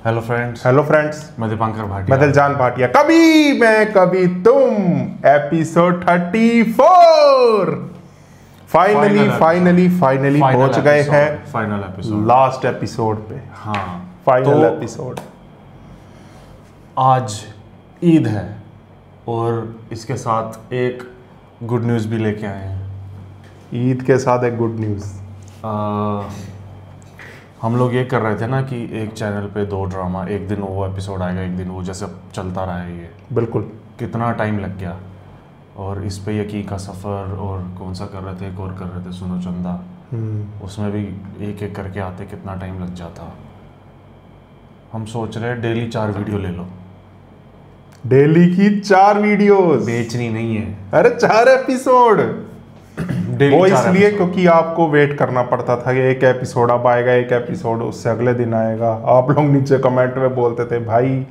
Hello friends, मैं दीपांकर भाटिया, मैं दिलजान भाटिया। कभी मैं कभी तुम, एपिसोड 34 फाइनली पहुंच गए हैं फाइनल एपिसोड, लास्ट एपिसोड पे। हाँ फाइनल तो एपिसोड। आज ईद है और इसके साथ एक गुड न्यूज़ भी लेके आए हैं। ईद के साथ एक गुड न्यूज़। हम लोग ये कर रहे थे ना कि एक चैनल पे 2 ड्रामा, एक दिन वो एपिसोड आएगा, एक दिन वो, जैसे चलता रहा है ये। बिल्कुल। कितना टाइम लग गया। और इस पे यकी का सफ़र और कौन सा कर रहे थे, एक और कर रहे थे सुनो चंदा, उसमें भी एक एक करके आते कितना टाइम लग जाता। हम सोच रहे हैं डेली 4 वीडियो ले लो। डेली की 4 वीडियोस बेचनी नहीं है, अरे 4 एपिसोड। वो इसलिए क्योंकि आपको वेट करना पड़ता था कि एक एपिसोड अब आएगा, एक एपिसोड उससे अगले दिन आएगा। आप लोग नीचे कमेंट में बोलते थे भाई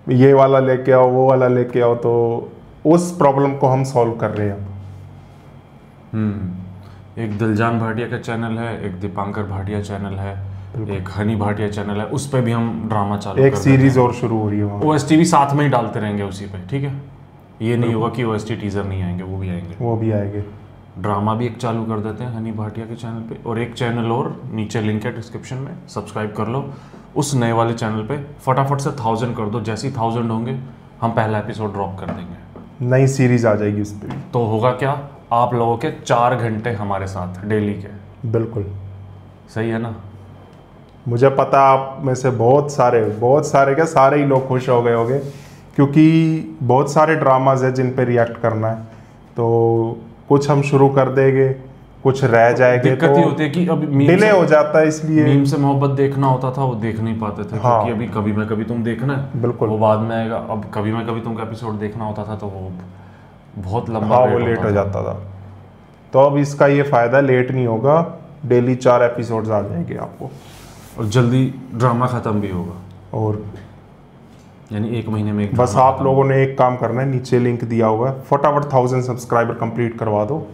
ये वाला लेके आओ, वो वाला लेके आओ, तो उस प्रॉब्लम को हम सॉल्व कर रहे हैं अब। एक दिलजान भाटिया का चैनल है, एक दीपांकर भाटिया चैनल है, एक हनी भाटिया चैनल है, उस पे भी हम ड्रामा चालू एक सीरीज और शुरू हो रही है। OST भी साथ में ही डालते रहेंगे उसी पे, ठीक है। ये नहीं होगा कि OST टीजर नहीं आएंगे, वो भी आएंगे। ड्रामा भी एक चालू कर देते हैं हनी भाटिया के चैनल पे, और एक चैनल और नीचे लिंक है डिस्क्रिप्शन में, सब्सक्राइब कर लो। उस नए वाले चैनल पे फटाफट से 1000 कर दो, जैसे ही 1000 होंगे हम पहला एपिसोड ड्रॉप कर देंगे, नई सीरीज आ जाएगी उस पर। तो होगा क्या, आप लोगों के 4 घंटे हमारे साथ डेली के। बिल्कुल सही है ना। मुझे पता आप में से बहुत सारे क्या सारे ही लोग खुश हो गए होंगे, क्योंकि बहुत सारे ड्रामाज है जिन पे रिएक्ट करना है। तो कुछ हम शुरू कर देंगे, कुछ रह जाएंगे, दिक्कत तो ही होती है कि अभी डिले हो जाता है, इसलिए मीम से मोहब्बत देखना होता था, वो देख नहीं पाते थे। हाँ। क्योंकि अभी कभी मैं कभी तुम देखना है, बिल्कुल, वो बाद में आएगा। अब कभी मैं कभी तुम का एपिसोड देखना होता था तो वो बहुत लंबा, हाँ, वो लेट हो जाता था। तो अब इसका ये फायदा, लेट नहीं होगा, डेली 4 एपिसोड्स आ जाएंगे आपको, और जल्दी ड्रामा खत्म भी होगा। और यानी 1 महीने में एक बस आप लोगों ने एक काम करना है, नीचे लिंक दिया हुआ है, फटाफट 1000 सब्सक्राइबर कंप्लीट करवा दो,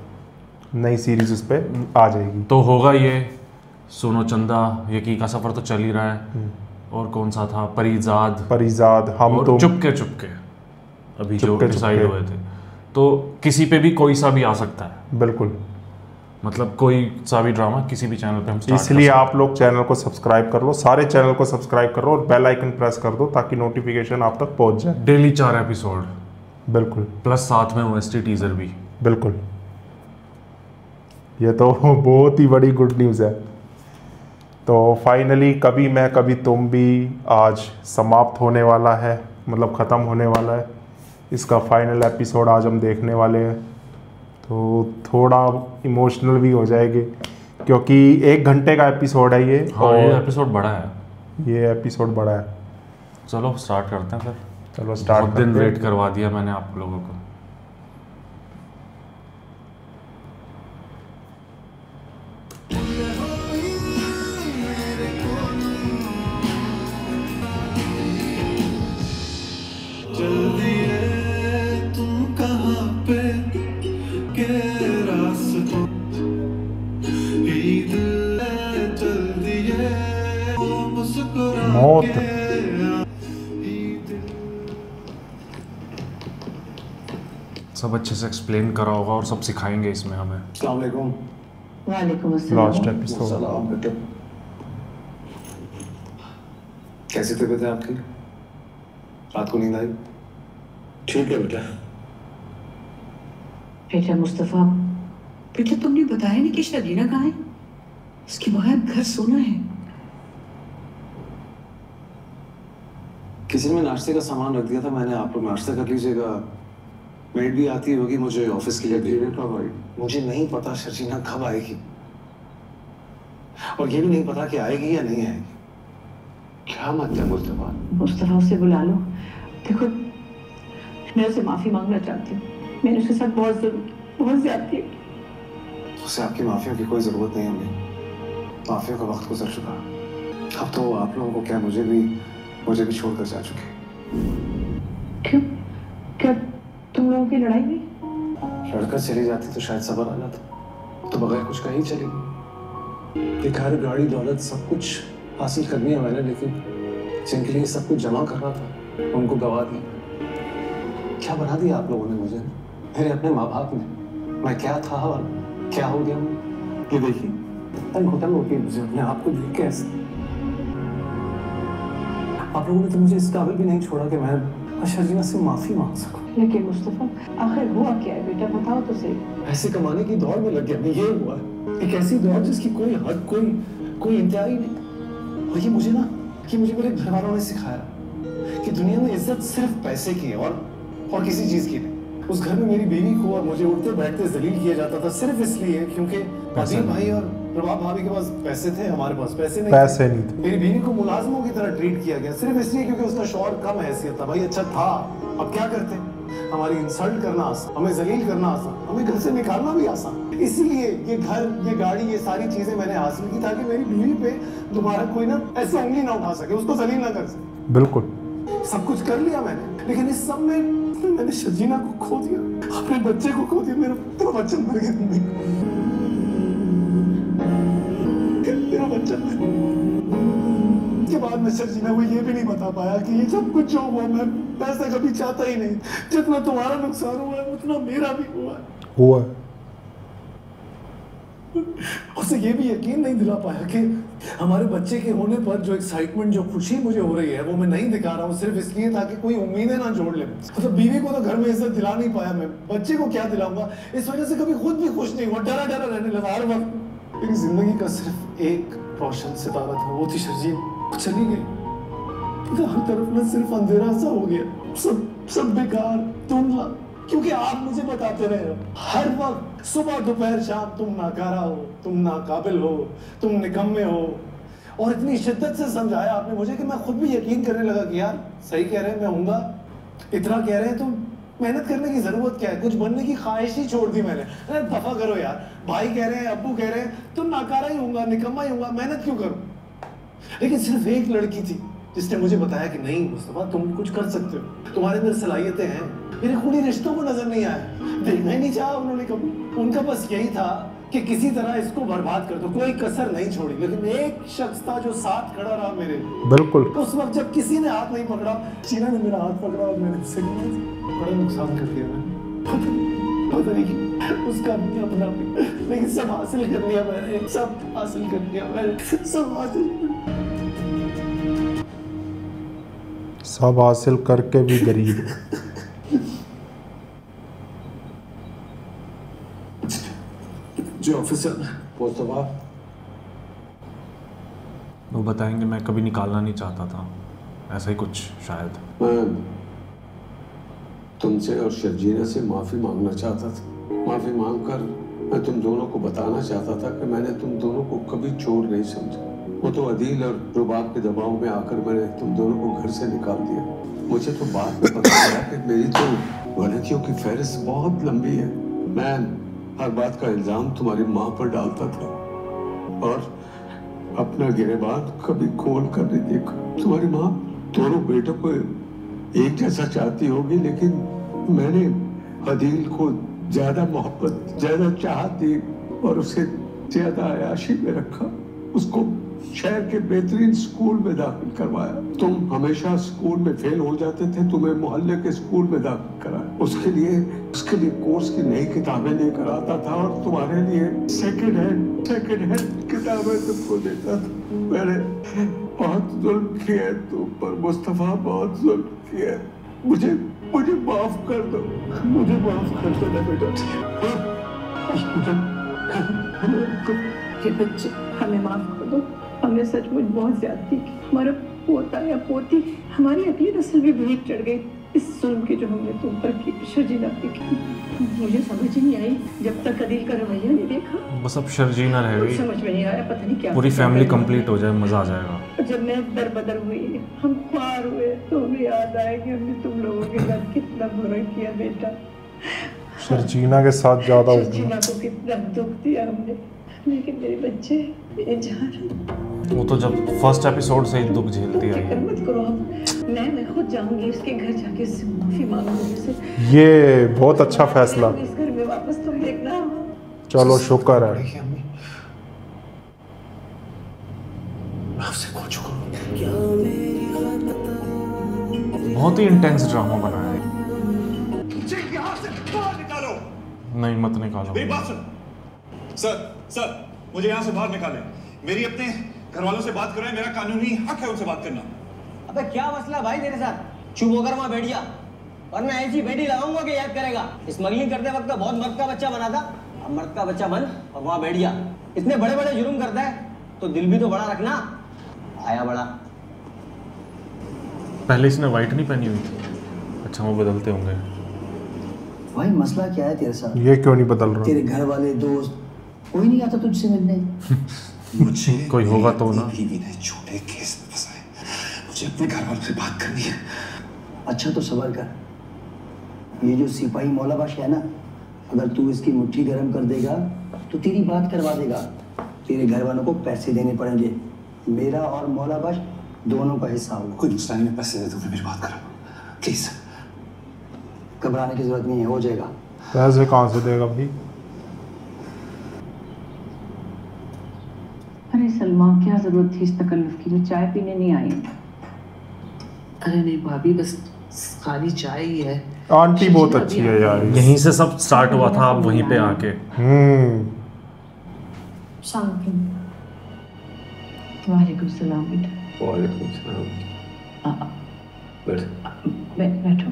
नई सीरीज उस पर आ जाएगी। तो होगा ये सुनो चंदा, यकी का सफ़र तो चल ही रहा है, और कौन सा था, परिजाद, हम तो चुपके अभी जो डिसाइड हुए थे। तो किसी पे भी कोई सा भी आ सकता है। बिल्कुल, मतलब कोई सा भी ड्रामा किसी भी चैनल पे हम स्टार्ट, इसलिए आप लोग चैनल को सब्सक्राइब कर लो, सारे चैनल को सब्सक्राइब कर लो और बेल आइकन प्रेस कर दो ताकि नोटिफिकेशन आप तक पहुंच जाए। डेली 4 एपिसोड, बिल्कुल, प्लस साथ में OST टीजर भी। बिल्कुल, ये तो बहुत ही बड़ी गुड न्यूज़ है। तो फाइनली कभी मैं कभी तुम भी आज समाप्त होने वाला है, मतलब ख़त्म होने वाला है। इसका फाइनल एपिसोड आज हम देखने वाले हैं, तो थोड़ा इमोशनल भी हो जाएंगे क्योंकि 1 घंटे का एपिसोड है ये। हाँ, ये एपिसोड बड़ा है, ये एपिसोड बड़ा है। चलो स्टार्ट करते हैं फिर। चलो स्टार्ट बहुत दिन वेट करवा दिया मैंने आप लोगों को। मौत सब अच्छे से एक्सप्लेन करा होगा और सब सिखाएंगे इसमें हमें। अस्सलाम वालेकुम। वालेकुम अस्सलाम। Last episode. सलाम बेटा, कैसी तबीयत है आपकी? रात को नींद आई? ठीक है बेटा। बेटा मुस्तफ़ा, बेटा तुमने बताया नहीं कि शरीना कहाँ है? इसके बगैर घर सोना है। किसी ने नाश्ते का सामान रख दिया था, मैंने, आप लोग नाश्ता कर लीजिएगा। मेड भी आती होगी मुझे ऑफिस के लिए। कब आई? मुझे नहीं पता शर्जीना कब आएगी, और ये भी नहीं पता कि आएगी या नहीं आएगी। क्या मत है मुस्तफा? मुस्तफ़ा उसे बुला लो। देखो मैं उसे माफी मांगना चाहती हूँ, मैंने उसके साथ बहुत ज्यादती है। उससे आपकी माफियों की कोई जरूरत नहीं है, माफियों का वक्त गुजर चुका। अब तो आप लोगों को क्या, मुझे भी छोड़कर जा चुके। क्यों? क्या तुम लोगों की लड़ाई हुई? लड़कर चली जाती तो शायद सबर आ जाता, तो बगैर कुछ कहीं चली गई। घर, गाड़ी, दौलत सब कुछ हासिल करनी है मैंने, लेकिन जिनके लिए सब कुछ जमा कर रहा था उनको गवा दिया। क्या बना दिया आप लोगों ने मुझे, मेरे अपने माँ बाप ने। मैं क्या था और क्या हो गया। ये देखिए घुटन होती है मुझे अपने आप को देख के ऐसे। आप लोगों ने तो मुझे इस काबिल भी नहीं छोड़ा कि मैं शर्जीना से माफी मांग सकूं। लेकिन मुस्तफा आखिर हुआ क्या है बेटा, बताओ तो सही। पैसे कमाने की दौड़ में लग गया मैं, ये हुआ है। एक ऐसी दौड़ जिसकी कोई हद कोई इंतहा ही नहीं। और ये मुझे मेरे घर वालों ने सिखाया कि दुनिया में इज्जत सिर्फ पैसे की है और किसी चीज की नहीं। उस घर में मेरी बीवी को और मुझे उठते बैठते जलील किया जाता था सिर्फ इसलिए क्योंकि अदील भाई और प्रभात भाभी के पास पैसे थे, हमारे पास पैसे नहीं थे। मेरी बीवी को मुलाजिमों की तरह ट्रीट किया गया सिर्फ इसलिए क्योंकि उसका शौहर कम हैसियत था। भाई अच्छा था, अब क्या करते, हमारी इंसल्ट करना आसान, हमें जलील करना आसान, हमें घर से निकालना भी आसान। इसीलिए ये घर, ये गाड़ी, ये सारी चीजें मैंने हासिल की ताकि मेरी बीवी पे दोबारा कोई ना ऐसे उंगली ना उठा सके, उसको जलील ना कर सके। बिल्कुल सब कुछ कर लिया मैंने, लेकिन इस सब में मैंने शर्जीना को खो दिया, अपने बच्चे को खो दिया। मेरा बच्चा मर गया, मेरा बच्चा के बाद मैं शर्जीना को ये भी नहीं बता पाया कि ये सब कुछ जो हुआ मैं पैसा कभी चाहता ही नहीं। जितना तुम्हारा नुकसान हुआ है उतना मेरा भी हुआ है। उसे ये भी यकीन नहीं दिला पाया कि हमारे बच्चे के होने पर जो एक्साइटमेंट, जो खुशी मुझे हो रही है वो मैं नहीं दिखा रहा हूँ सिर्फ इसलिए ताकि कोई उम्मीदें ना जोड़ ले। मतलब बीवी को तो घर में इज्जत दिला नहीं पाया मैं, बच्चे को क्या दिलाऊंगा, इस वजह से कभी खुद भी खुश नहीं हुआ, डरा डरा रहने लगा हर वक्त। मेरी जिंदगी का सिर्फ एक रोशन सितारा था, वो थी शर्जीन। चली गई, हर तरफ में सिर्फ अंधेरा सा हो गया, सब बेकार, धुंधला। क्योंकि आप मुझे बताते रहे हर वक्त, सुबह दोपहर शाम, तुम नाकारा हो, तुम नाकाबिल हो, तुम निकम्मे हो। और इतनी शिद्दत से समझाया आपने मुझे कि मैं खुद भी यकीन करने लगा कि यार सही कह रहे हैं, मैं होऊंगा। इतना कह रहे हैं तो मेहनत करने की जरूरत क्या है, कुछ बनने की ख्वाहिश ही छोड़ दी मैंने। अरे दफा करो यार, भाई कह रहे हैं, अब्बू कह रहे हैं, तो नाकारा ही होऊंगा, निकम्मा ही होऊंगा, मेहनत क्यों करूं। लेकिन सिर्फ एक लड़की थी जिसने मुझे बताया कि नहीं मुस्तफा, तुम कुछ कर सकते हो, तुम्हारे अंदर सलाहियतें हैं। मेरे खूनी रिश्तों को नजर नहीं आया, देखना ही नहीं चाहा उन्होंने कभी। उनका बस यही था कि किसी तरह इसको बर्बाद कर दो, कोई कसर नहीं छोड़ी। लेकिन एक शख्स था जो साथ खड़ा रहा मेरे। बिल्कुल उस वक्त जब किसी ने हाथ नहीं पकड़ा, शीना ने मेरा हाथ पकड़ा और मैंने उससे बड़ा नुकसान कर दिया मैंने। पता नहीं उसका भी अपना भी, लेकिन सब हासिल कर लिया मैंने, सब हासिल कर लिया मैंने, सब हासिल करके भी गरीब। जो ऑफिसर मुस्तफा वो बताएंगे मैं कभी निकालना नहीं चाहता था, ऐसा ही कुछ शायद। मैं तुमसे और शर्जीना से माफ़ी मांगना चाहता था। माफ़ी मांगकर मैं तुम दोनों को बताना चाहता था कि मैंने तुम दोनों को कभी चोर नहीं समझा। वो तो अदील और रुबाब के दबाव में आकर मैंने तुम दोनों को घर से निकाल दिया। मुझे तो बाद में पता चला कि मेरी तो गलतियों की फहरिस्त बहुत लंबी है। मैं हर बात का इल्ज़ाम तुम्हारी माँ पर डालता था और अपना गिरेबान कभी खोल कर नहीं देखा। तुम्हारी माँ दोनों बेटों को एक जैसा चाहती होगी, लेकिन मैंने अदील को ज्यादा मोहब्बत, ज्यादा चाहत दी और उसे ज्यादा अयाशी में रखा। उसको शहर के बेहतरीन स्कूल में दाखिल करवाया। तुम हमेशा स्कूल में फेल हो जाते थे, तुम्हें मोहल्ले के स्कूल में दाखिल कराया। उसके लिए कोर्स की नई किताबें लेकर आता था और तुम्हारे लिए सेकंड हैंड किताबें तुमको देता था। मैंने बहुत जुल्म किया है तुम पर मुस्तफा, बहुत जुल्म किया है। मुझे माफ कर दो, मुझे माफ कर दो ना बेटा। बच्चे हमें माफ कर दो, हमने सचमुच बहुत ज्यादती की। हमारा पोता या पोती, हमारी अगली नस्ल भी भेंट चढ़ गई इस जुल्म की जो हमने तुम पर की, शर्जीना पे की। मुझे समझ ही नहीं आई जब तक अदील का रवैया नहीं देखा। बस अब शर्जीना रह गई, समझ में नहीं आया, पता नहीं क्या। पूरी फैमिली कंप्लीट हो जाए, मजा आ जाएगा। जब मैं दरबदर हुई, हम ख्वार हुए, तो हमें याद आया कि हमने तुम लोगों के साथ कितना बुरा किया बेटा। शर्जीना के साथ ज्यादा शर्जीना को कितना दुख दिया हमने, लेकिन मेरे बच्चे बेजार। वो तो जब फर्स्ट एपिसोड से ही दुख झेलती आई है। मत करो, मैं खुद जाऊंगी इसके घर, जाके इससे माफी मांगूंगी इससे। ये बहुत अच्छा फैसला। इस घर में वापस तुम देखना। चलो शुक्र है। आपसे खो चुका हूं। बहुत ही इंटेंस ड्रामा बनाया है। मुझे यहाँ से बाहर निकालो। नहीं मत निकालो। मेरी बात सुन। सर मुझे यहाँ से बाहर निकालें। मेरी अपने घर वालों से बात करें, मेरा कानूनी हक है उनसे बात करना। अबे क्या मसला भाई तेरे साथ? चुप होकर वहाँ बैठ जा, वरना ऐसी बेटी लगाऊंगा कि याद करेगा। स्मगलिंग करते वक्त तो बहुत मर्द का बच्चा बना था, अब मर्द का बच्चा बन और वहाँ बैठ जा। इतने बड़े बड़े जुर्म करता है तो दिल भी तो बड़ा रखना। आया बड़ा। पहले इसने वाइट नहीं पहनी हुई थी। अच्छा वो बदलते होंगे। भाई मसला क्या है तेरे साथ? ये क्यों नहीं बदल रहा? तेरे घर वाले दोस्त कोई नहीं आता तुझसे मिलने? मुझे कोई होगा तो ना। बीवी ने छोटे केस में फंसा है, मुझे अपने घर वालों से बात करनी है। अच्छा तो सबर कर, ये जो सिपाही मौलाबाश है ना, अगर तू इसकी मुट्ठी गर्म कर देगा तो तेरी बात करवा देगा। तेरे घर वालों को पैसे देने पड़ेंगे, मेरा और मौलाबाश दोनों का हिस्सा होगा। कोई मसला नहीं, मैं पैसे दे दूंगा, मेरी बात करो प्लीज। घबराने की जरूरत नहीं है, हो जाएगा। पैसे कहाँ से देगा भाई? अरे सलमा क्या जरूरत थी इस तकल्लुफ की? मैं चाय पीने नहीं आई। अरे नहीं भाभी, बस खाली चाय ही है। आंटी बहुत अच्छी है यार। यहीं से सब स्टार्ट हुआ था, आप वहीं पे आके। वालेकुम सलाम बेटा। वालेकुम सलाम। बैठो।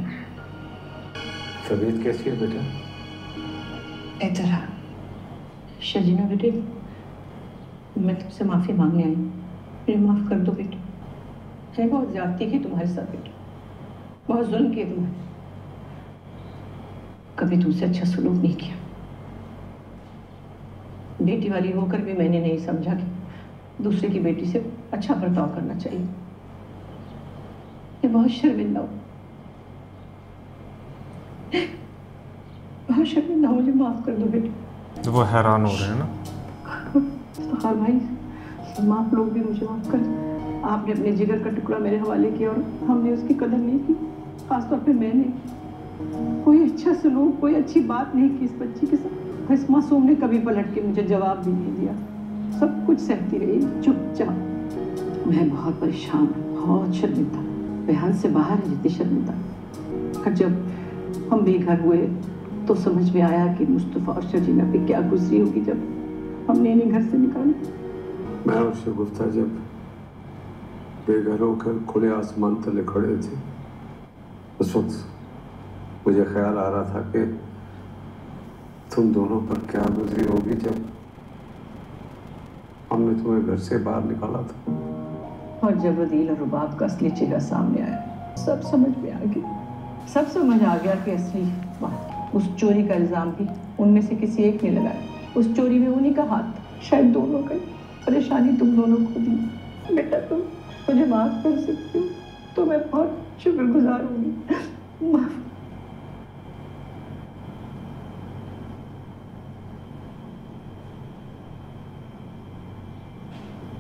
तबीयत कैसी है बेटा? इधर आ। शजीना बेटे, मैं तुमसे माफ़ी मांगने आई। मुझे माफ़ कर दो बेटा, मैंने बहुत ज्यादती की तुम्हारे साथ बेटा, बहुत जुल्म किए तुम्हारे, कभी तुमसे अच्छा सलूक नहीं किया। बेटी वाली होकर भी मैंने नहीं समझा कि दूसरे की बेटी से अच्छा बर्ताव करना चाहिए। मैं बहुत शर्मिंदा हूँ, बहुत शर्मिंदा हूँ, मुझे माफ़ कर दो बेटा। तो वो हैरान हो रहे हैं ना। हाँ भाई, आप लोग भी मुझे माफ़ कर। आपने अपने जिगर का टुकड़ा मेरे हवाले किया और हमने उसकी कदर नहीं की। खासतौर पे मैंने कोई अच्छा सलूक, कोई अच्छी बात नहीं की इस बच्ची के साथ। इस मासूम ने कभी पलट के मुझे जवाब भी नहीं दिया, सब कुछ सहती रही चुपचाप। मैं बहुत परेशान हूँ, बहुत शर्मिंदा, बयान से बाहर है जितनी शर्मिंदा। और जब हम बेघर हुए तो समझ में आया कि मुस्तफ़ा और शजीना पे क्या गुजरी होगी जब हमने इन्हें घर से निकाला। मैं और शगुफ्ता जब बेघर होकर खुले आसमान तले खड़े थे, उस वक्त मुझे ख्याल आ रहा था कि तुम दोनों पर क्या गुजरी होगी जब हमने तुम्हें घर से बाहर निकाला था। और जब अदील और रुबाब का असली चेहरा सामने आया, सब समझ में आ गया, सब समझ आ गया कि असली बात। उस चोरी का इल्जाम भी उनमें से किसी एक ने लगाया, उस चोरी में उन्हीं का हाथ था, शायद दोनों का। परेशानी तुम दोनों को दी। बेटा तुम मुझे माफ कर सकते हो तो मैं बहुत शुक्रगुजार होंगी। माफ।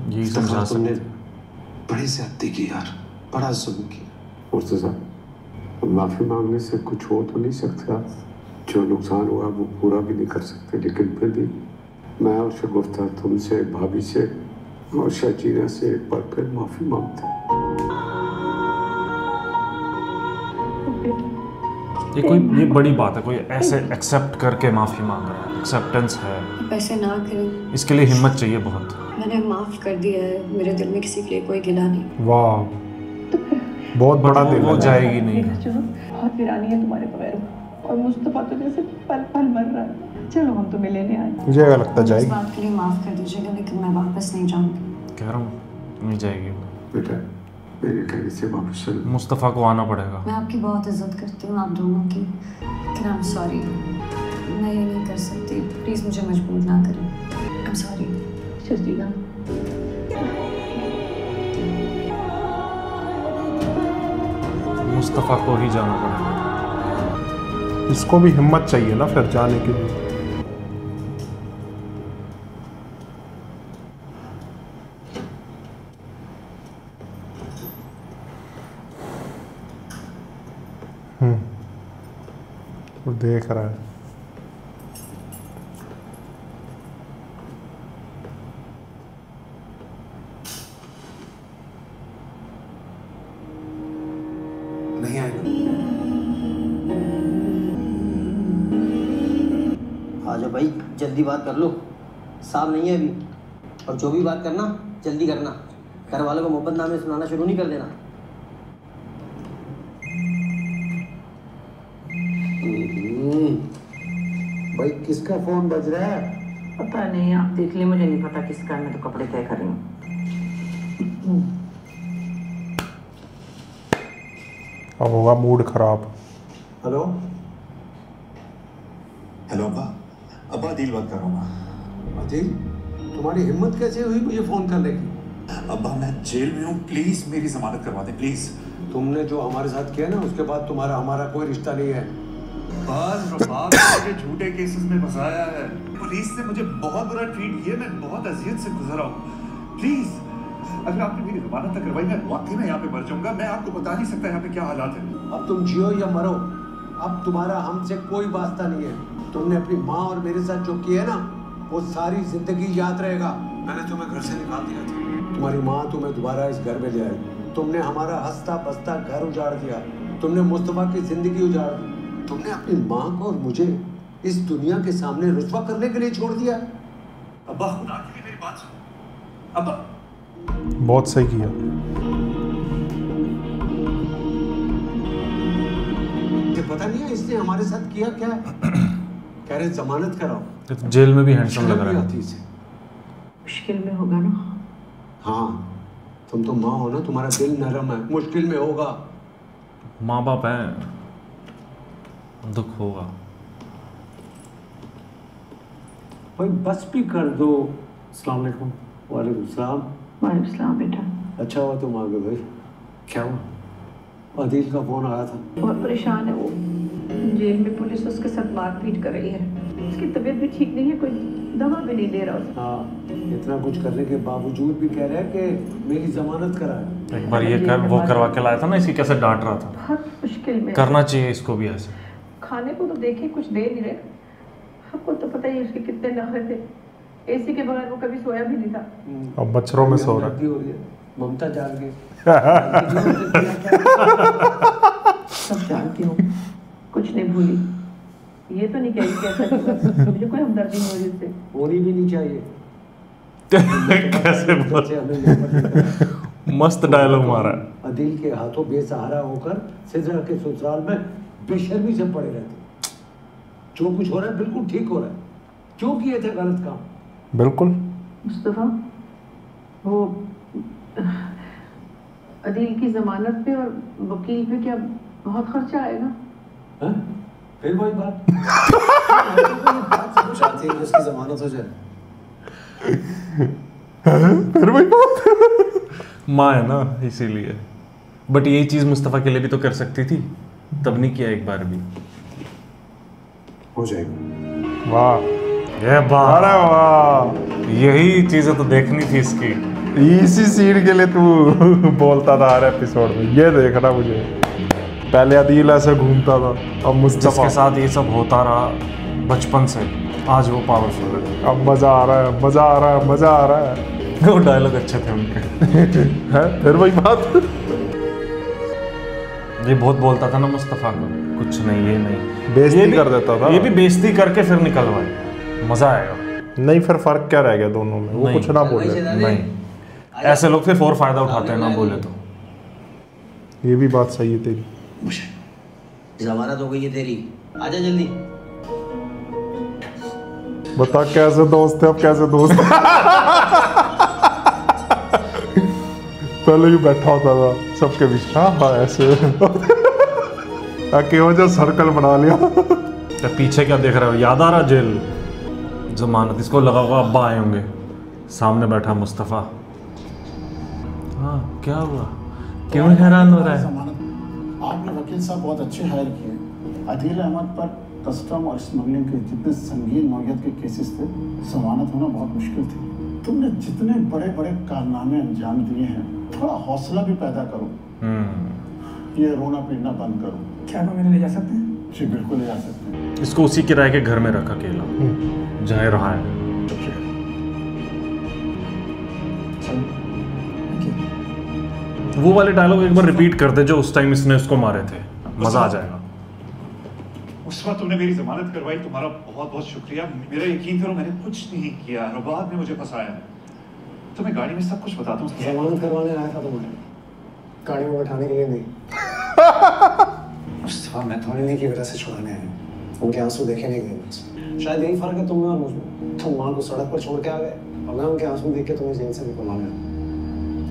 यही समझा तुमने सकते। बड़ी ज्यादती की यार, बड़ा जुल्म किया। मुर्तज़ा, माफी मांगने से कुछ हो तो नहीं सकता, जो नुकसान हुआ वो पूरा भी नहीं कर सकते, लेकिन फिर भी मैं और शगुफ्ता तुमसे, भाभी से और शजीना से एक बार फिर माफी मांगते हैं। ये बड़ी बात है, कोई ऐसे एक्सेप्ट करके माफी मांग रहा है, एक्सेप्टेंस है। ऐसे ना करें, इसके लिए हिम्मत चाहिए बहुत। मैंने माफ कर दिया है, मेरे दिल में किसी के लिए कोई गिला नहीं। वाह, बहुत बड़ा दिल वो है। जाएगी नहीं। बहुत वीरानी है तुम्हारे बगैर, और मुस्तफा तो जैसे पल पल मर रहा है। चलो हम तुम्हें लेने आए। मुझे क्या लगता इस जाएगी। बात के लिए माफ कर दीजिएगा, लेकिन मैं वापस नहीं जाऊंगी। कह रहा हूँ नहीं जाएगी। बेटा मेरे कहने से वापस चलो। मुस्तफ़ा को आना पड़ेगा। मैं आपकी बहुत इज्जत करती हूँ, आप दोनों की, लेकिन आई एम सॉरी, मैं ये नहीं कर सकती। प्लीज़ मुझे मजबूर ना करें। I am sorry. Shajina, Mustafa को ही जाना पड़ेगा। इसको भी हिम्मत चाहिए ना फिर जाने के लिए। वो देख रहा है। नहीं आ जाओ भाई, जल्दी बात कर लो, साहब नहीं है अभी। और जो भी बात करना जल्दी करना, घर वालों को मोहब्बत नामे सुनाना शुरू नहीं कर देना। भाई किसका फोन बज रहा है? पता नहीं, आप देख ले, मुझे नहीं पता किसका। मैं तो कपड़े तय कर रही हूँ। अब होगा मूड खराब। हेलो हेलो अब्बा, अब्बा अदील बात कर रहा हूँ। अदील, तुम्हारी हिम्मत कैसे हुई मुझे फोन करने की? अब्बा मैं जेल में हूँ, प्लीज मेरी जमानत करवा दे प्लीज। तुमने जो हमारे साथ किया ना, उसके बाद तुम्हारा हमारा कोई रिश्ता नहीं है। बात के झूठे केसेस में फंसाया है, पुलिस ने मुझे बहुत बुरा ट्रीट किया, मैं बहुत अजियत से गुजरा हूँ। प्लीज अगर आपने मेरी जमानत तक करवाई, मैं वाकई में यहाँ पे मर जाऊंगा। मैं आपको बता नहीं सकता यहाँ पे क्या हालात है। अब तुम जियो या मरो, अब तुम्हारा हमसे कोई वास्ता नहीं है। तुमने अपनी माँ और मेरे साथ जो किया है ना, वो सारी जिंदगी याद रहेगा। मैंने तुम्हें घर से निकाल दिया था, तुम्हारी माँ तुम्हें दोबारा इस घर में ले आई। तुमने हमारा हंसता बसता घर उजाड़ दिया, तुमने मुस्तफा की जिंदगी उजाड़ दी, तुमने अपनी माँ को और मुझे इस दुनिया के सामने रुस्वा करने के लिए छोड़ दिया। अब्बा खुदा के लिए मेरी बात सुनो। अब्बा बहुत सही किया। पता नहीं है इसने हमारे साथ किया क्या। कह रहे जमानत कराओ। जेल में भी हैंडसम लग रहा है। मुश्किल में होगा ना। हाँ, तुम तो माँ हो ना, तुम्हारा दिल नरम है, मुश्किल में होगा। माँ बाप हैं, दुख होगा। भाई बस भी कर दो। अस्सलाम वालेकुम। वालेकुम सलाम। वालेकुम सलाम बेटा। अच्छा हुआ तुम आ गए भाई। क्या हुआ? अदील का फोन आया था। बहुत परेशान है वो, जेल में पुलिस उसके साथ मारपीट कर रही है। उसकी तबीयत भी ठीक नहीं है, कोई दवा भी नहीं दे रहा उसे। हाँ, इतना कुछ करने के बावजूद भी कह रहा है कि मेरी जमानत कराए। एक बार ये कर वो करवा के लाया था ना, इसी कैसे डांट रहा था। बहुत मुश्किल में करना चाहिए इसको भी ऐसे। खाने को तो देखे कुछ दे नहीं रहे। आपको तो पता ही है उसके कितने नखरे थे। एसी के बगैर वो कभी सोया भी नहीं था। अब मच्छरों में सो रहा है। ममता जाग गई। सब जानती हूँ, कुछ नहीं भूली। ये तो नहीं कही कैसा मुझे कोई हमदर्दी नहीं हो रही उससे। होनी भी नहीं चाहिए। कैसे बोल, मस्त डायलॉग मारा है। अदील के हाथों बेसहारा होकर सिजरा के ससुराल में बेशर्मी से पड़े रहते। जो कुछ हो रहा है बिल्कुल ठीक हो रहा है। क्यों किए थे गलत काम? बिल्कुल। मुस्तफा, वो अदील की जमानत पे और वकील पे क्या बहुत खर्चा आएगा? हाँ? फिर वही बात। चाहते हैं कि उसकी जमानत हो जाए। फिर वही बात। माँ है ना, इसीलिए। बट यही चीज मुस्तफा के लिए भी तो कर सकती थी, तब नहीं किया एक बार भी। हो जाएगा। वाह, ये बात, अरे वाह, यही चीजें तो देखनी थी इसकी। इसी सीन के लिए तू बोलता था हर एपिसोड में। ये देखना मुझे, पहले अदील ऐसे घूमता था, अब मुस्तफा जिसके साथ ये सब होता रहा बचपन से, आज वो पावरफुल है। अब मजा आ रहा है, मजा आ रहा है, मजा आ रहा है। वो डायलॉग अच्छे थे उनके। है फिर वही बात। ये बहुत बोलता था ना मुस्तफा को, कुछ नहीं ये नहीं, बेइज्जती कर देता था। ये भी बेइज्जती करके फिर निकलवाए, मजा आएगा। नहीं, फिर फर्क क्या रह गया दोनों में? वो कुछ ना बोले। नहीं, ऐसे लोग फिर और फायदा उठाते हैं ना बोले तो। ये भी बात सही है तेरी। जमानत हो गई है तेरी, आजा जल्दी। बता कैसे दोस्त है, अब कैसे दोस्त है? पहले भी बैठा होता था सबके बीच। हाँ हाँ ऐसे क्यों जो सर्कल बना लिया। तो पीछे क्या देख रहे हो, याद आ रहा जेल, जमानत। इसको लगा हुआ अब्बा आए होंगे, सामने बैठा मुस्तफा। हाँ क्या हुआ, क्यों हैरान हो रहा है? आपने वकील साहब बहुत अच्छे हायर किए। अदील अहमद पर कस्टम और स्मगलिंग के जितने संगीन नौयत के केसेस थे, जमानत होना बहुत मुश्किल थी। तुमने जितने बड़े बड़े कारनामे अंजाम दिए हैं, थोड़ा हौसला भी पैदा करो। ये रोना पीटना बंद करो। क्या मैं ले जा सकते हैं? जी बिल्कुल ले जा सकते हैं। इसको उसी किराए के घर में रखा अकेला, जहाँ रहा है। वो वाले डायलॉग एक बार रिपीट कर दे जो उस टाइम इसने उसको मारे थे। मजा आ जाएगा। मुस्तफा तुमने मेरी जमानत करवाई, तुम्हारा बहुत बहुत शुक्रिया। मेरा यकीन करो मैंने कुछ नहीं किया, रुबाब ने मुझे फंसाया। तुम्हें गाड़ी में सब कुछ बताता हूँ। जमानत करवाने आया था तुम्हें, गाड़ी में बैठाने के लिए नहीं। मुस्तफा मैं थोड़ी नहीं की वजह से छुड़ाने आया, उनके आंसू देखे नहीं गए। शायद यही फर्क है तुम में और मुझमें। तुम माँ को सड़क पर छोड़ के आ गए और मैं उनके आंसू देख के तुम्हें जेल से निकलवा गया।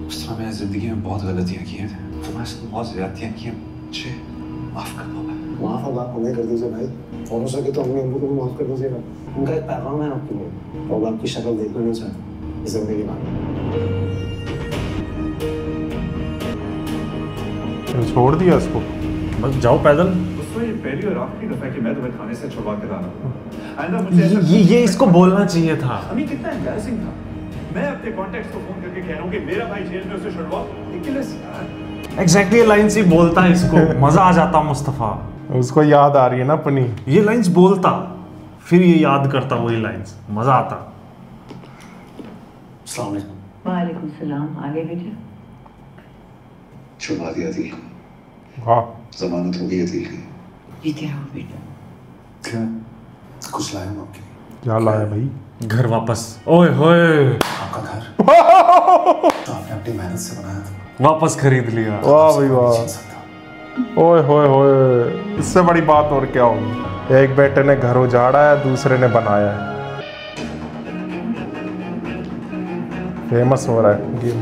मुस्तफा मैंने जिंदगी में बहुत गलतियाँ की हैं, तुम्हारे साथ बहुत ज्यादतियाँ की हैं, मुझे माफ कर दो। माफ अब आप हमें कर दीजिए भाई, और हो सके तो अपने अम्मू को भी माफ कर दीजिएगा। उनका एक पैगाम है आपके लिए, और आपकी शक्ल देखना नहीं चाहता इस जिंदगी में। छोड़ दिया इसको, बस जाओ पैदल। उसको ये पहली और आखिरी दफा कि मैं तुम्हें थाने से छुड़वा के ला रहा हूँ। आइंदा मुझे ये इसको बोलना चाहिए था। अभी कितना एम्बैरेसिंग था। मैं अपने कॉन्टैक्ट्स को फोन करके कह रहा हूँ कि मेरा भाई जेल में, उसे छुड़वाओ। रिडिकुलस यार। एग्जैक्टली ये लाइन्स ही बोलता है इसको, मजा आ जाता मुस्तफा। उसको याद आ रही है ना अपनी ये लाइन्स बोलता, फिर ये याद करता वही लाइन्स, मजा आता। अस्सलाम वालेकुम। वालेकुम सलाम। आगे बेटा। छुड़वा दिया थी। हाँ जमानत हो गई थी। जीते रहो बेटा। क्या कुछ लाया हूँ आपके लिए? क्या लाया भाई? घर वापस। ओए होए, आपका घर तो आपने अपनी मेहनत से बनाया था, वापस खरीद लिया। वाह भाई वाह। ओए होए होए, इससे बड़ी बात और क्या होगी। एक बेटे ने घर उजाड़ा है, दूसरे ने बनाया है। फेमस हो रहा है गेम।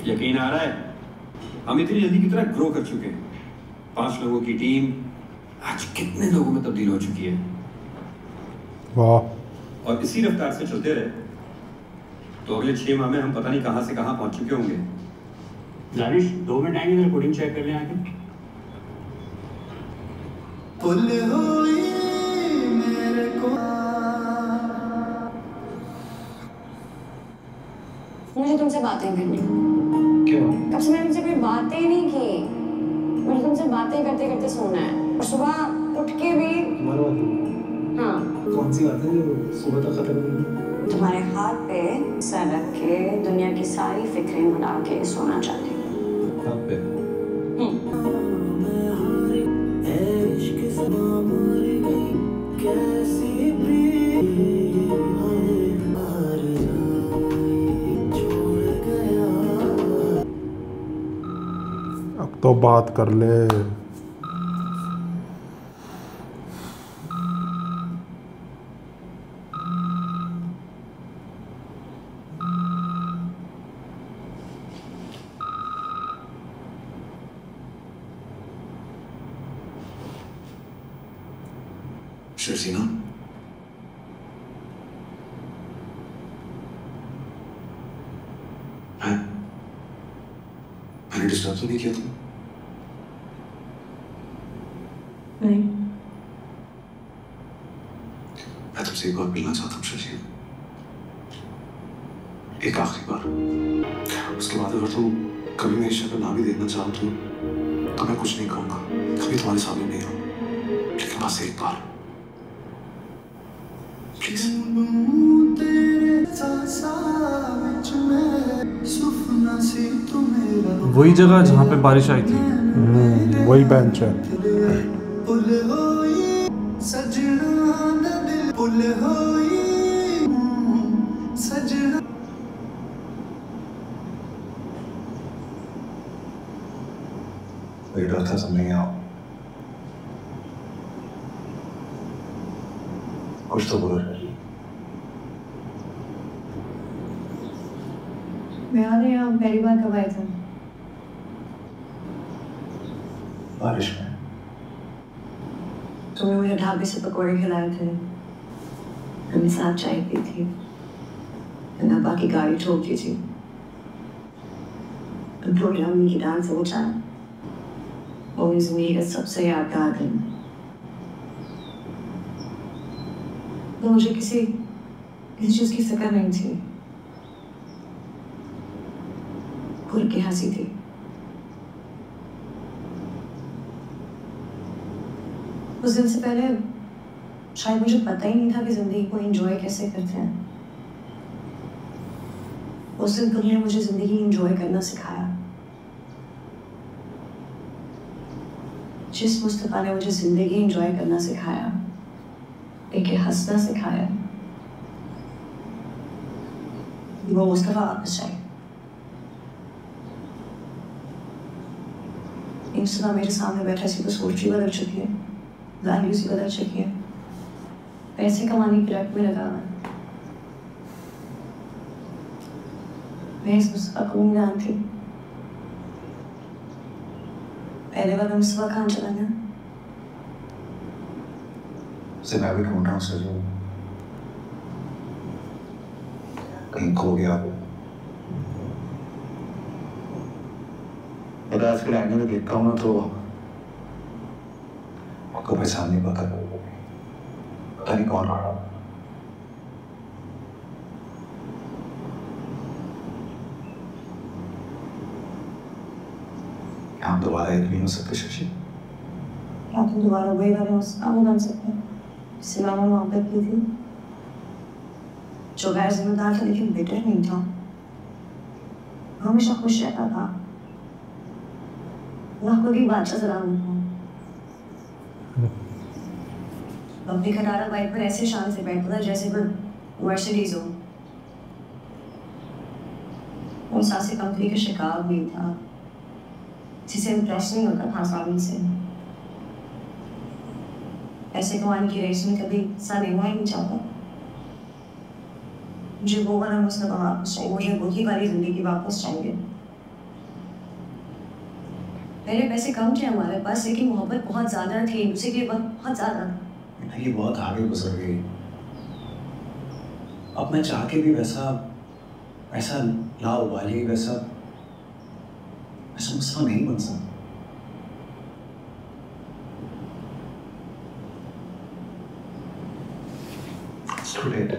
यकीन आ रहा है हम इतनी जल्दी की तरह ग्रो कर चुके हैं। 5 लोगों की टीम आज कितने लोगों में तब्दील हो चुकी है। वाह। और इसी रफ्तार से चलते रहे तो अगले 6 माह में हम पता नहीं कहां से कहां पहुंच चुके होंगे। दानिश 2 मिनट आएंगे, रिकॉर्डिंग चेक कर लें आके। मुझे तुमसे बातें करनी। क्यों? कब से मैंने तुमसे कोई बातें ही नहीं की। मुझे तुमसे बातें करते करते सोना है और सुबह उठ के भी। हाँ। कौन सी बात है जो सुबह तक खत्म नहीं हुई? तुम्हारे हाथ पे सर रख के दुनिया की सारी फिक्रें भुला के सोना चाहती हूँ। हाथ पे? अब तो बात कर ले। शर्जीना, मैंने डिस्टर्ब तो नहीं किया तुम? नहीं। मैं तुमसे एक बार मिलना चाहता हूँ शर्जीना, एक आखिरी बार। उसके बाद अगर तुम कभी मेरी शक्ल ना भी देखना चाहो तो मैं कुछ नहीं कहूँगा, कभी तुम्हारे सामने नहीं आऊँ, लेकिन बस एक बार प्लीज। वही जगह जहाँ पे बारिश आई थी। वही बेंच है। वही डर था तुम नहीं आओ। कुछ तो बोलो। मैं आ रही हूँ। पहली बार कब आए थे? बारिश में। तुमने मुझे ढाबे से पकौड़े खिलाए थे, हमने साथ चाय पी थी, नबा की गाड़ी ठोक दी थी, अम्मी की डांस से बचाया। वो मेरी जिंदगी का सबसे यादगार दिन। तो मुझे किसी चीज की फिक्र नहीं थी, खुल की हंसी थी। उस दिन से पहले शायद मुझे पता ही नहीं था कि जिंदगी को एंजॉय कैसे करते हैं। उस दिन तुमने मुझे जिंदगी एंजॉय करना सिखाया। जिस मुस्तफा ने मुझे जिंदगी एंजॉय करना सिखाया, एक हंसना सिखाया, वो मुस्तफा वापस आए। इंसान मेरे सामने बैठा सी तो सोच ही बदल चुकी है, वैल्यूज ही बदल चुकी है, पैसे कमाने की रट में लगा हुआ है। मैं इस मुस्तफा को नहीं जानती। पहले बार मुस्तफा कहाँ चला गया? उसे मैं भी ढूंढ रहा हूँ सजू, कहीं खो गया वो। और आज के एंगल में देखता हूँ ना तो आपको पहचान नहीं पाता, पता नहीं कौन रहा। हम दोबारा एक नहीं हो सकते शशि। क्या तुम दोबारा वही वाले मुस्तफा नहीं बन सकते जिससे मैंने मोहब्बत की थी, जो गैर जिम्मेदार था लेकिन बेटर नहीं था, हमेशा खुश रहता था, ना कोई बादशाह सलाम था। अपनी खटारा बाइक पर ऐसे शान से बैठता था जैसे कोई मर्सिडीज हो। वो सासी कंपनी का शिकार भी था जिसे इम्प्रेस नहीं होता था आसानी से। ऐसे कमाने की रेस में कभी हिस्सा लेना ही नहीं चाहता। मुझे वो वाला मुस्तफा वापस चाहिए, मुझे वही वाली जिंदगी वापस चाहिए। पहले पैसे कम थे हमारे पास, लेकिन मोहब्बत बहुत ज्यादा थी, उसी के वक्त बहुत ज्यादा। ये बहुत आगे गुजर गई। अब मैं चाह के भी वैसा लावाली वैसा मुस्तफा नहीं बन सकता। It's too late.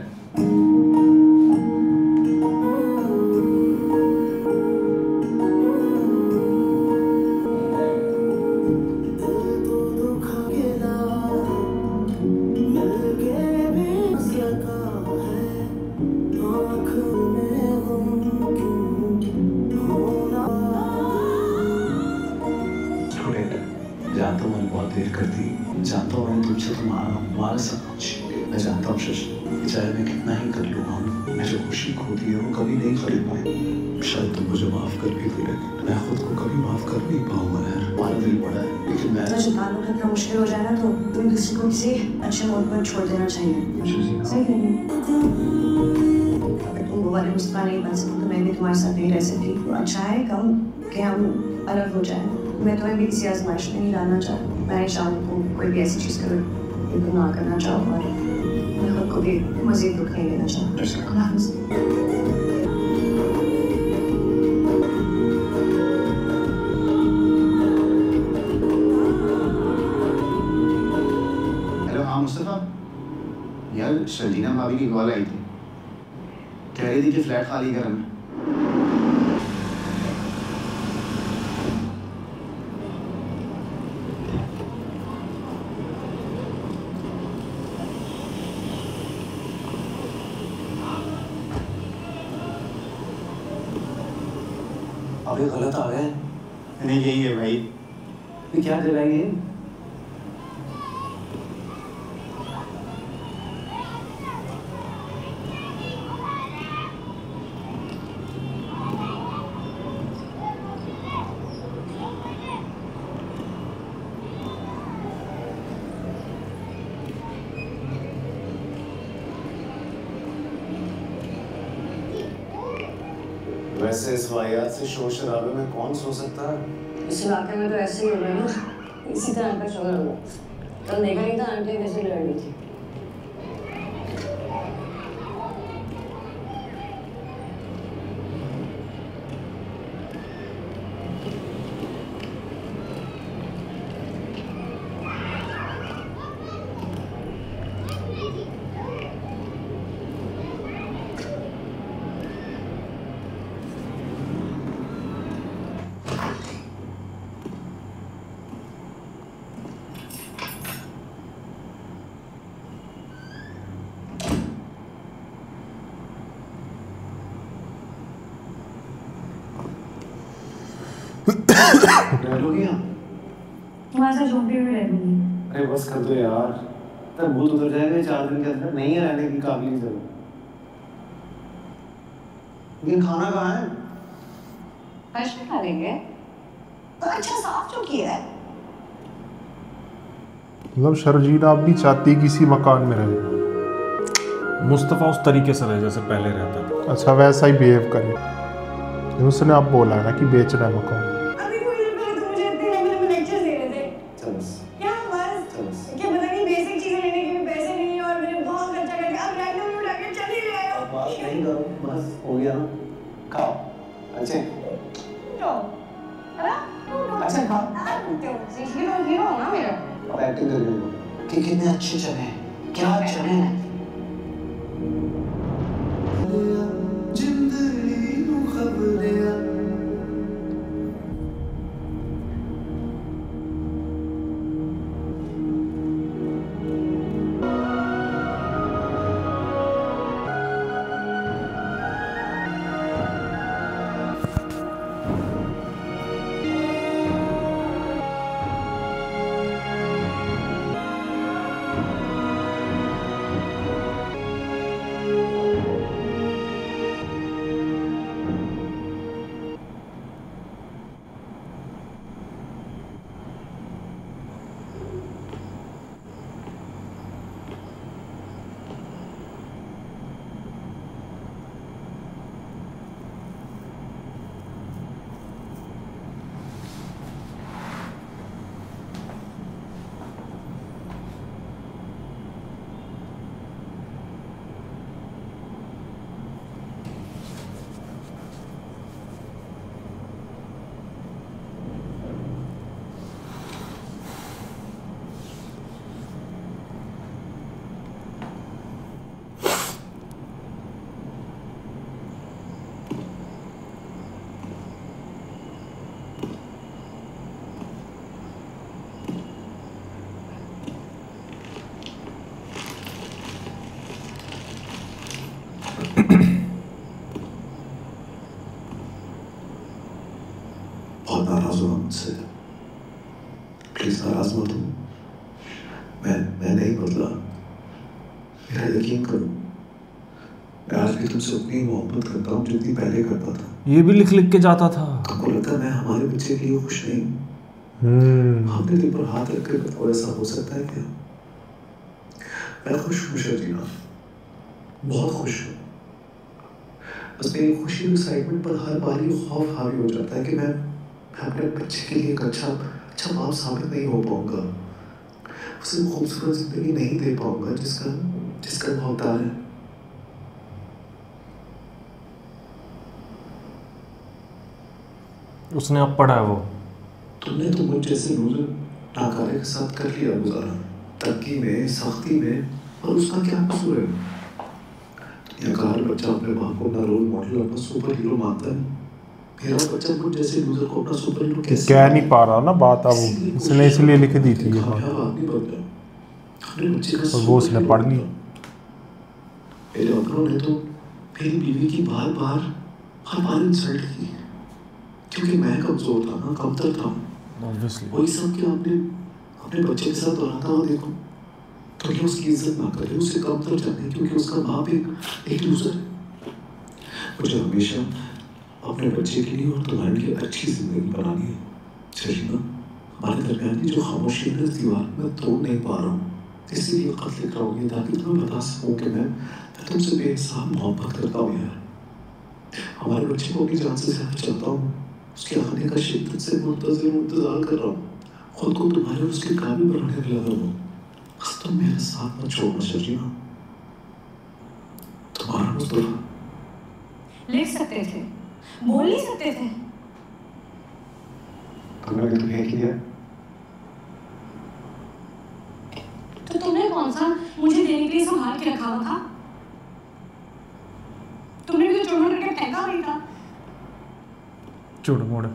जानता हूँ मैंने बहुत देर कर दी, जानता हूँ मैंने तुमसे तुम्हारा सब कुछ। मैं जानता हूँ शशि, चाहे मैं कितना ही कर लूँ, मैं जो खुशी खो दी है वो कभी नहीं खरीद पाई। शायद तुम मुझे माफ कर भी दो, लेकिन मैं खुद को कभी माफ कर नहीं पाऊंगा यार। हमारा दिल बड़ा है, लेकिन मैं जब ताल्लुक इतना मुश्किल हो जाए ना तो तुम किसी को किसी अच्छे मोड पर छोड़ देना चाहिए। सही कह रही हो। तुम वो वाले मुस्तफा नहीं बन सकते तो मैं भी तुम्हारे साथ नहीं रह सकती। तो अच्छा है कम कि हम अलग हो जाएं। मैं तुम्हें भी किसी आजमाइश में नहीं डालना चाहती। मैं शाम को कोई भी ऐसी चीज़ करूँ जो तुम ना करना चाहो, और मैं खुद को भी मज़ीद दुख नहीं देना चाहती। अल्लाह हाफ़िज़। हेलो, हाँ मुस्तफा यार, शर्जीना भाभी की कॉल आई थी, कह रही थी कि फ्लैट खाली कर हमें। अभी गलत आ गए। नहीं यही है भाई, ये क्या कराएंगे? वैसे इस वाहियात से शोर शराबे में कौन सो सकता है? इस इलाके में तो ऐसे ही हो रहा है ना, इसी तरह का चल रहा है। कल देखा नहीं था आंटी कैसे लड़ रही थी। रह लोगी यहाँ? तुम्हारे साथ झोंपड़ी में रह लूंगी। अरे बस कर दो यार, तब भूत उतर जाएगा 4 दिन के अंदर, नहीं है रहने की काबिल जरूर। लेकिन खाना कहाँ है? फर्श पे खा लेंगे। तो अच्छा साफ क्यों किया है? मतलब शर्जीना अब भी चाहती है किसी मकान में रहे। मुस्तफ़ा उस तरीके से रहे जैसे पहले रहता था। अच्छा वैसा ही बिहेव करे। उसने अब बोला है ना कि बेचना है मकान। अभी थोड़ी देर पहले तुम मुझे इतने लंबे लेक्चर दे रहे थे। चल क्या बस? क्या पता नहीं बेसिक चीजें लेने के भी पैसे नहीं है और मैंने बहुत खर्चा करके अब रैंडम उठा के चल ही रहे हो। बात नहीं करो, बस हो गया ना। खाओ अच्छे अच्छा खाओ। हीरो हो ना मेरा। अब एक्टिंग कर रही हो कि कितने अच्छे चने हैं, क्या चने हैं। बहुत नाराज हुआ मुझसे, प्लीज नाराज मत हो। मैं नहीं बदला, मेरा यकीन करो। मैं आज भी तुमसे उतनी मोहब्बत करता हूँ जितनी पहले करता था। ये भी लिख लिख के जाता था। तुमको लगता है मैं हमारे बच्चे के लिए खुश नहीं हूँ? आपके दिल पर हाथ रख कर और ऐसा हो सकता है क्या? मैं खुश हूँ शर्जीना, बहुत खुश हूँ। बस मेरी खुशी और एक्साइटमेंट पर हर बार ये खौफ हावी हो जाता है कि मैं अपने बच्चे के लिए एक अच्छा बाप साबित नहीं हो पाऊंगा, उसे खूबसूरत जिंदगी नहीं दे पाऊंगा जिसका वो हकदार है। उसने अब पढ़ा है वो। तुमने तो मुझ जैसे लूजर नाकारे के साथ कर लिया गुजारा, तंगी में, सख्ती में, और उसका क्या कसूर है? दुनिया का हर बच्चा अपने बाप को अपना रोल मॉडल, अपना सुपर हीरो मानता है। मेरा बच्चा मुझ जैसे लूजर को अपना सुपर हीरो कैसे कह नहीं पा रहा ना बात, अब उसने इसलिए लिख दी थी ये बात, और वो उसने पढ़ ली। मेरे अपनों ने तो मेरी बीवी की बार बार इंसल्ट की, क्योंकि मैं कमजोर था ना, कमतर था। वही सब क्या अपने बच्चे के साथ दोहराता हुआ देखो, तो ये उसकी इज्जत ना करे, उसे कमतर जाने, क्योंकि उसका बाप एक लूजर है। मुझे हमेशा अपने बच्चे के लिए और तुम्हारे लिए अच्छी जिंदगी बनानी है। शर्जीना, हमारे दरमियान की जो खामोशी है इस दीवार में तोड़ नहीं पा रहा हूँ, इसीलिए खत लिख रहा हूँ ये, ताकि तुम्हें बता सकूँ कि मैं तुमसे बेहिसाब मोहब्बत करता हूँ यार। हमारे बच्चे को अपनी जान से ज्यादा चाहता हूँ, उसके आने का शिद्दत से इंतजार कर रहा हूँ, खुद को तुम्हारे और उसके काबिल बनाने में लगा हूँ। बस तुम मेरा साथ मत छोड़ना शर्जीना। तुम्हारा मुस्तफा। लिख सकते थे, बोल नहीं सकते थे। तुमने तुम्हें किया, तो तुमने कौन सा मुझे देने के लिए संभाल के रखा हुआ था? तुमने भी तो चुड़ करके फेंका नहीं था। चुड़ मोड़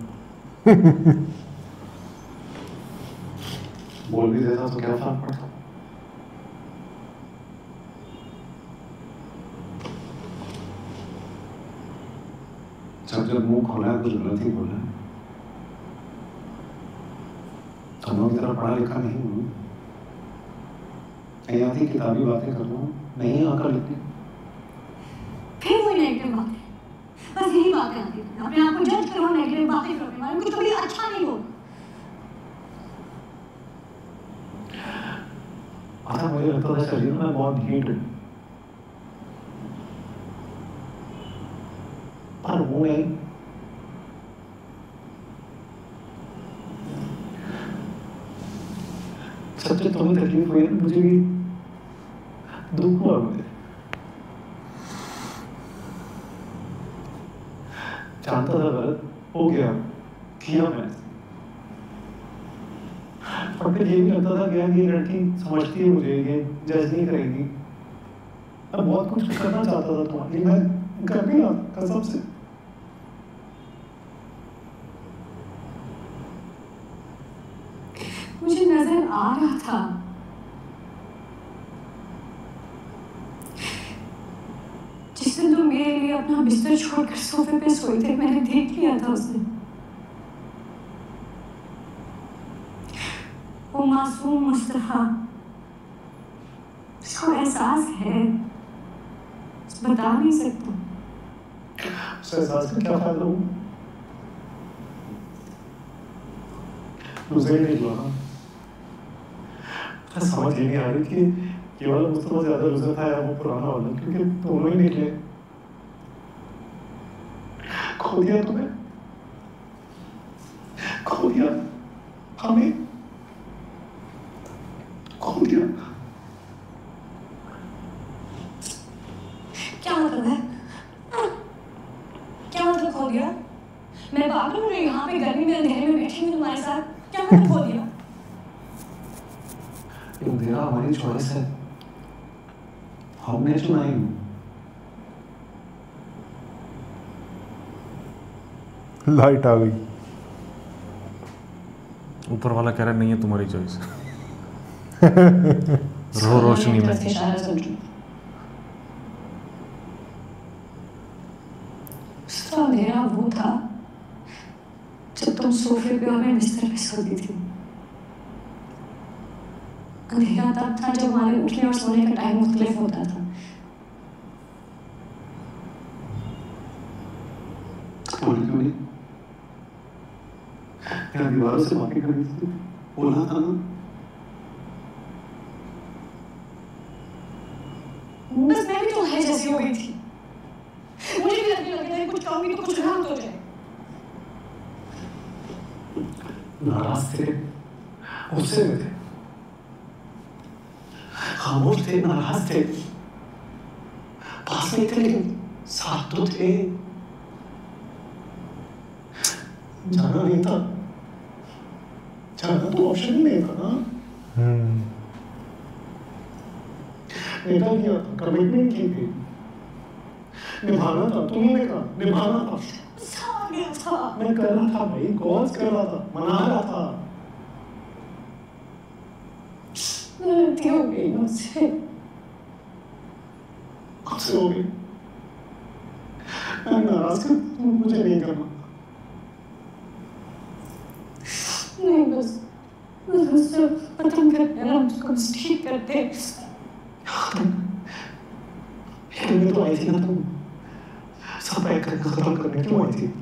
बोल भी देता तो क्या फर्क पड़ता? जब मुंह खोला है तो गलत ही बोला है। दोनों की तरह पढ़ा लिखा नहीं हूँ। कहीं आती किताबी बातें कर रहा हूँ, नहीं आकर लिखती। फिर वही नेगेटिव बातें, बस यही बातें आती हैं। अपने आप को जज करो, नेगेटिव बातें करो, हमारे कुछ कभी अच्छा नहीं हो। अच्छा, मुझे लगता था शरीर में बहुत हीट है, पर वो नहीं। सबसे तुम्हें तकलीफ हुई ना, मुझे भी दुख हुआ। मुझे जानता था गलत हो गया, किया मैंने, और फिर ये भी लगता था कि ये लड़की समझती है मुझे, ये जज नहीं करेगी। मैं बहुत कुछ करना चाहता था तुम्हारे लिए, मैं कर भी रहा कसम से। मुझे नजर आ रहा था जिस दिन तुम मेरे लिए अपना बिस्तर छोड़कर सोफे पे सोए थे, मैंने देख लिया था उसे। वो मासूम मुस्तफा, उसको एहसास है, बता नहीं सकता। उस एहसास का क्या फायदा हुआ? मुझे नहीं लगा, समझ ही नहीं आ रही कि ये वाला मुस्तफा ज्यादा लुज़र था या वो पुराना वाला, क्योंकि दोनों ही निकले। खो दिया तुम्हें, खो दिया हमें, खो दिया। क्या मतलब है? क्या मतलब खो दिया? मैं पागल हूँ यहाँ पे गर्मी में अंधेरे में बैठी हूँ तुम्हारे साथ, क्या मतलब खो दिया? ये अंधेरा हमारी चॉइस है, हमने चुना ही। लाइट आ गई। ऊपर वाला कह रहा नहीं है तुम्हारी चॉइस। रोशनी में अंधेरा वो था जब तुम सोफे पे और मैं बिस्तर पे सोती थी। अंधेरा तब था जब हमारे उठने और सोने का टाइम मुख्तलिफ होता था। बोली क्यों नहीं? क्या दीवारों से बातें कर रही थी? बोला था ना। बस मैं भी तो है जैसी हो गई थी। मुझे भी लगने लगा था कुछ कहूंगी तो कुछ गलत हो जाए। नाराज थे, गुस्से में थे, खामोश थे, नाराज थे, पास नहीं थे लेकिन साथ तो थे। जाना नहीं था, जाना तो ऑप्शन ही नहीं था ना। निकल गया, कमिटमेंट की थी, निभाना था। तुमने कहा निभाना था, मैं कर रहा था भाई, कॉल्स कर रहा था, मना रहा था। गलती हो गई मुझसे, मुझसे हो गई। मैं नाराज कर, मुझे नहीं करना। नहीं बस उससे खत्म करते हैं, उसको ठीक करते। खेलने तो आई थी ना तुम, सब पैक करके खत्म करने क्यों आई थी?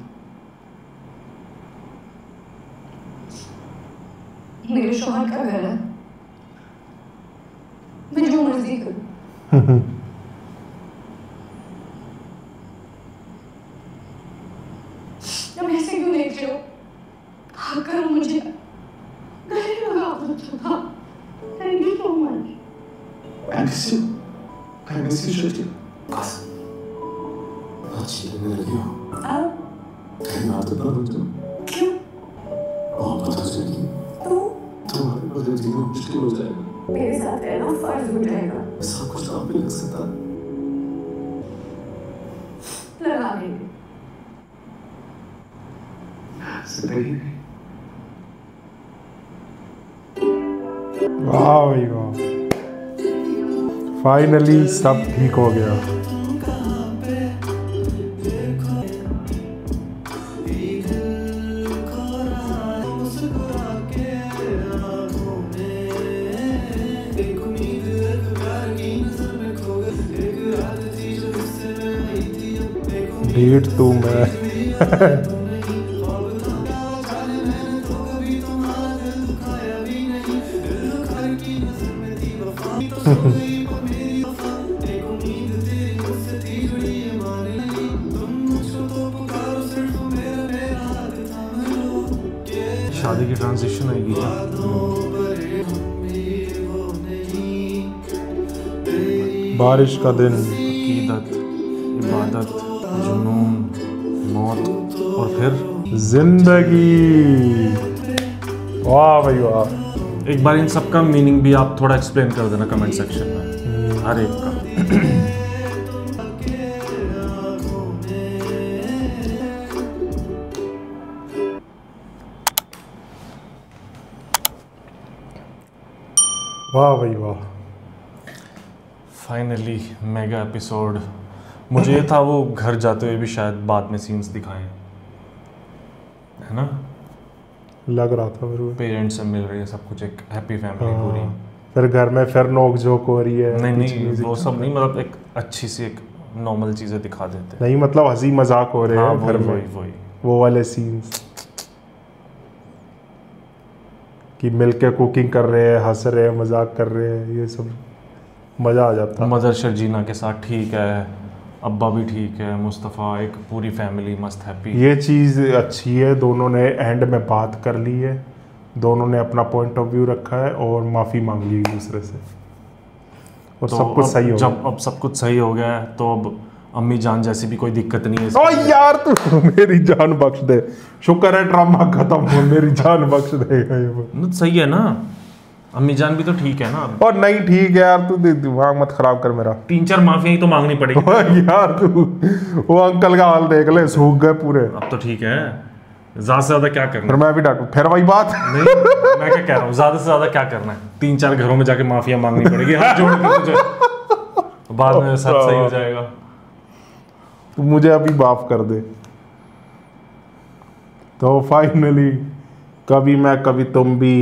मेरे शौहर का घर है, मैं जो मर्जी करूं। तुम ऐसे क्यों देख रहे हो? आकर मुझे गले लगा दो। Thank you so much. I miss you. I miss you, Shruti. बस अच्छी लगने लगी हो। कहीं आदत ना बन जाओ। क्यों? मोहब्बत हो जाएगी। तुम्हारे बदले जीना मुश्किल हो जाएगा। मेरे साथ रहना फर्ज हो जाएगा। सब कुछ आप भी लग सकता है। लगा लेंगे। जिंदगी वाह भाई वाह, फाइनली सब ठीक हो गया। ढीठ तू मैं। शादी की ट्रांजिशन आएगी क्या? बारिश का दिन, अकीदत, इबादत, जुनून, मौत और फिर जिंदगी। वाह भाई वाह। एक बार इन सब का मीनिंग भी आप थोड़ा एक्सप्लेन कर देना कमेंट सेक्शन में, हर एक का। वाह भाई वाह। Finally mega episode. मुझे ये था वो घर जाते हुए भी शायद बाद में सीन्स दिखाएं, है ना? लग रहा था मेरे को पेरेंट्स से मिल रही है, सब कुछ एक हैप्पी फैमिली पूरी। फिर घर में फिर नोक झोंक हो रही है। नहीं वो सब नहीं, मतलब एक अच्छी सी एक नॉर्मल चीज़ें दिखा देते हैं। नहीं मतलब हंसी मजाक हो रहे हैं घर में, वही वो वाले सीन्स कि मिलके कुकिंग कर रहे हैं, हंस रहे हैं, मजाक कर रहे हैं, ये सब मज़ा आ जाता। मदर शर्जीना के साथ ठीक है, अब्बा भी ठीक है, मुस्तफ़ा, एक पूरी फैमिली मस्त हैप्पी। ये चीज़ अच्छी है, दोनों ने एंड में बात कर ली है, दोनों ने अपना पॉइंट ऑफ व्यू रखा है और माफ़ी मांग ली एक दूसरे से, और तो सब कुछ सही हो जब अब सब कुछ सही हो गया है तो अब अम्मी जान जैसी भी कोई दिक्कत नहीं है। ओ यार तू मेरी जान बख्श दे, शुक्र है ड्रामा खत्म हो, मेरी जान बख्श देगा ये। सही है ना, अम्मी जान भी तो ठीक है ना। और नहीं ठीक है यार, तू दिमाग मत खराब कर मेरा। 3-4 माफिया ही तो मांगनी पड़ेगी यार तू वो अंकल का हाल देख ले, सूख गए पूरे। अब तो ठीक है, ज्यादा से ज्यादा क्या करना? फिर मैं भी डांटू, फिर वही बात। नहीं मैं क्या कह रहा हूँ, ज्यादा से ज्यादा क्या करना है? 3-4 घरों में जाके माफिया मांगनी पड़ेगी, हाथ जोड़ के तुझे, बाद में सब सही हो जाएगा। तू मुझे अभी माफ कर दे। तो फाइनली कभी मैं कभी तुम भी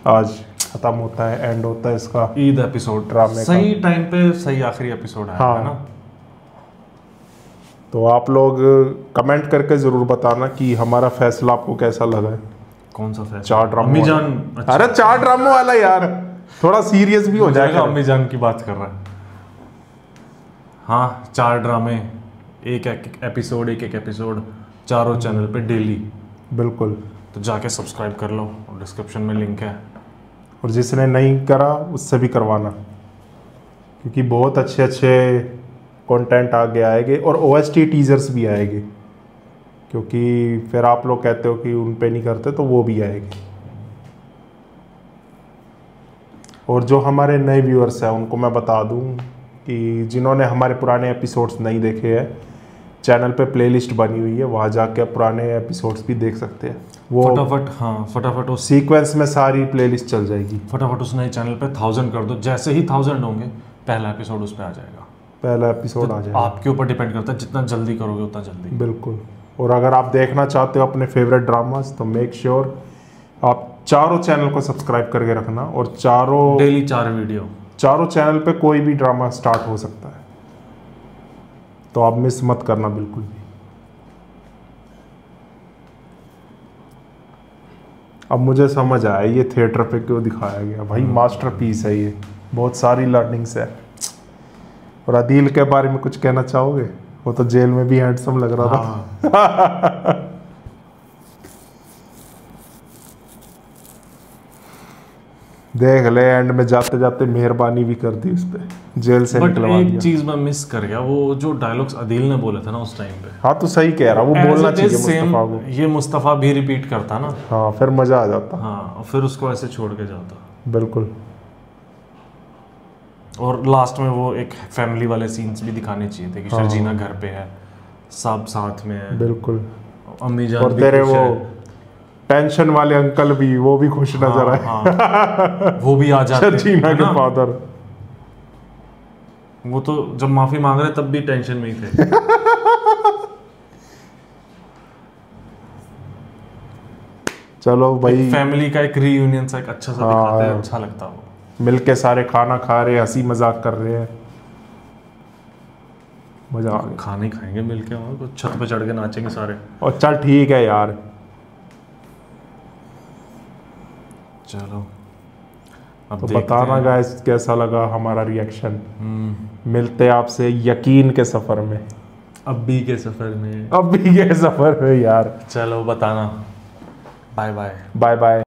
आज खत्म होता है, एंड होता है इसका ईद एपिसोड ड्रामे सही टाइम पे, सही आखिरी एपिसोड है, हाँ। है ना? तो आप लोग कमेंट करके जरूर बताना कि हमारा फैसला आपको कैसा लगा है। कौन सा फैसला? 4 ड्रामों अम्मी वाला। जान, अच्छा। अरे 4 ड्रामों वाला यार, थोड़ा सीरियस भी हो जाएगा। अम्मी जान की बात कर रहा है। हाँ 4 ड्रामे, एक एपिसोड, एक एपिसोड, चारों चैनल पे डेली। बिल्कुल, तो जाके सब्सक्राइब कर लो, और डिस्क्रिप्शन में लिंक है। और जिसने नहीं करा उससे भी करवाना, क्योंकि बहुत अच्छे अच्छे कंटेंट आगे आएंगे और OST टीजर्स भी आएंगे, क्योंकि फिर आप लोग कहते हो कि उन पे नहीं करते, तो वो भी आएगी। और जो हमारे नए व्यूअर्स हैं उनको मैं बता दूं कि जिन्होंने हमारे पुराने एपिसोड्स नहीं देखे हैं, चैनल पे प्लेलिस्ट बनी हुई है, वहाँ जाके पुराने एपिसोड्स भी देख सकते हैं। वो फटाफट उस सीक्वेंस में सारी प्लेलिस्ट चल जाएगी। फटाफट उस नए चैनल पे 1000 कर दो, जैसे ही 1000 होंगे पहला एपिसोड उस पर आ जाएगा। पहला एपिसोड तो आ जाएगा। आपके ऊपर डिपेंड करता है, जितना जल्दी करोगे उतना जल्दी। बिल्कुल। और अगर आप देखना चाहते हो अपने फेवरेट ड्रामास, तो मेक श्योर आप चारों चैनल को सब्सक्राइब करके रखना, और चारों डेली 4 वीडियो, चारों चैनल पे कोई भी ड्रामा स्टार्ट हो सकता है, तो आप मिस मत करना बिल्कुल भी। अब मुझे समझ आया ये थिएटर पे क्यों दिखाया गया भाई, मास्टरपीस है ये, बहुत सारी लर्निंग्स है। और अदील के बारे में कुछ कहना चाहोगे? वो तो जेल में भी हैंडसम लग रहा था। देख ले एंड में जाते जाते मेहरबानी भी कर दी उस पे, जेल से निकलवा दिया। एक चीज मैं मिस कर गया, वो जो डायलॉग्स अदील ने बोले थे ना उस टाइम पे। हाँ तो सही कह रहा, वो बोलना चाहिए मुस्तफा को। ये मुस्तफा भी रिपीट करता ना, हाँ फिर मजा आ जाता। हाँ, और फिर उसको ऐसे छोड़ के जाता। बिल्कुल। और लास्ट में वो एक फैमिली वाले सीन्स भी दिखाने चाहिए थे कि शर्जीना घर पे है, सब साथ में है। बिल्कुल। अम्मी जान और तेरे वो टेंशन वाले अंकल भी, वो भी खुश नजर आए। हाँ, वो भी आ जाते हैं, शर्जीना के फादर। वो तो जब माफी मांग रहे तब भी टेंशन में ही थे। चलो भाई, फैमिली का एक रीयूनियन सा एक अच्छा सा दिखाते हैं, अच्छा लगता है वो। मिलके सारे खाना खा रहे हैं, हंसी मजाक कर रहे हैं, मजा आ गया। खाने खाएंगे मिलके वहाँ तो छत पे चढ़ के नाचेंगे सारे। और चल ठीक है यार, चलो अब तो देखते बताना हैं। गाइस कैसा लगा हमारा रिएक्शन। मिलते हैं आपसे यकीन के सफर में, अभी के सफर में, अभी के सफर में यार। चलो बताना। Bye bye. Bye bye.